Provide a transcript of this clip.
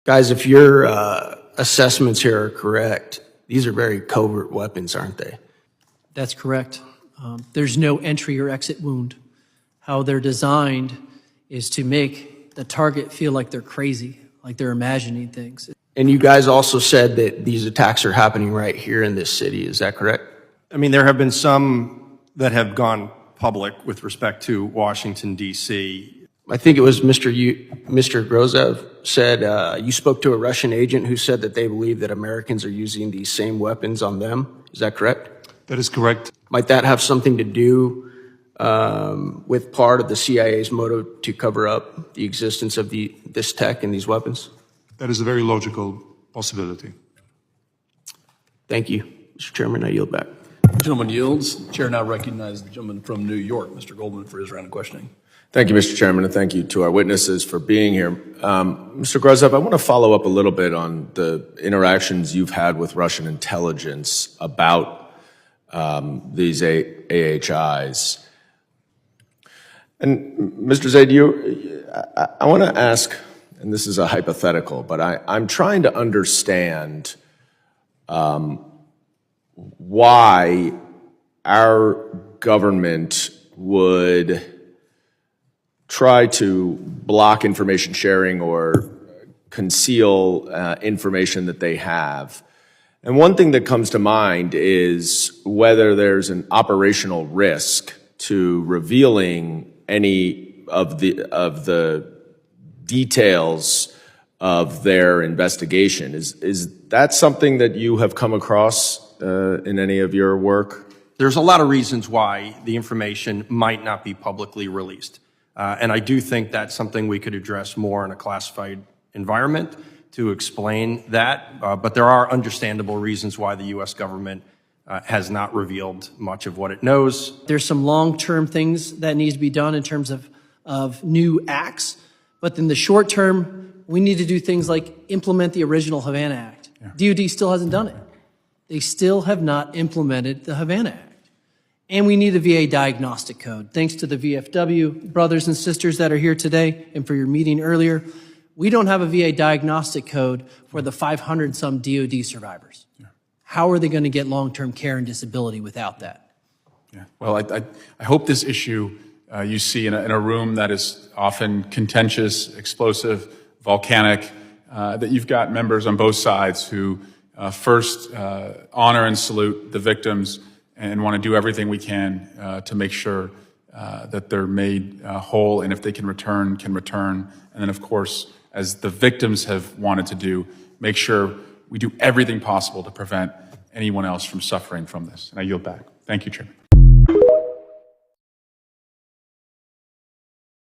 Guys, if your assessments here are correct, these are very covert weapons, aren't they? That's correct. There's no entry or exit wound. How they're designed is to make the target feel like they're crazy, like they're imagining things. And you guys also said that these attacks are happening right here in this city. Is that correct? I mean, there have been some that have gone public with respect to Washington, D.C. I think it was Mr. Grozev said you spoke to a Russian agent who said that they believe that Americans are using these same weapons on them. Is that correct? That is correct. Might that have something to do with part of the CIA's motive to cover up the existence of this tech and these weapons? That is a very logical possibility. Thank you. Mr. Chairman, I yield back. The gentleman yields. The chair now recognizes the gentleman from New York, Mr. Goldman, for his round of questioning. Thank you, Mr. Chairman, and thank you to our witnesses for being here. Mr. Grozev, I want to follow up a little bit on the interactions you've had with Russian intelligence about these AHIs. And Mr. Zaid, I want to ask, and this is a hypothetical, but I'm trying to understand why our government would try to block information sharing or conceal information that they have. And one thing that comes to mind is whether there's an operational risk to revealing any of the details of their investigation. Is that something that you have come across in any of your work? There's a lot of reasons why the information might not be publicly released. And I do think that's something we could address more in a classified environment to explain that. But there are understandable reasons why the U.S. government has not revealed much of what it knows. There's some long-term things that need to be done in terms of new acts. But in the short term, we need to do things like implement the original Havana Act. Yeah. DOD still hasn't done it. They still have not implemented the Havana Act. And we need a VA diagnostic code. Thanks to the VFW brothers and sisters that are here today and for your meeting earlier, we don't have a VA diagnostic code for the 500-some DOD survivors. Yeah. How are they going to get long-term care and disability without that? Yeah. Well, I hope this issue you see in a room that is often contentious, explosive, volcanic, that you've got members on both sides who first honor and salute the victims and want to do everything we can to make sure that they're made whole, and if they can return. And then, of course, as the victims have wanted to do, make sure we do everything possible to prevent anyone else from suffering from this. And I yield back. Thank you, Chairman.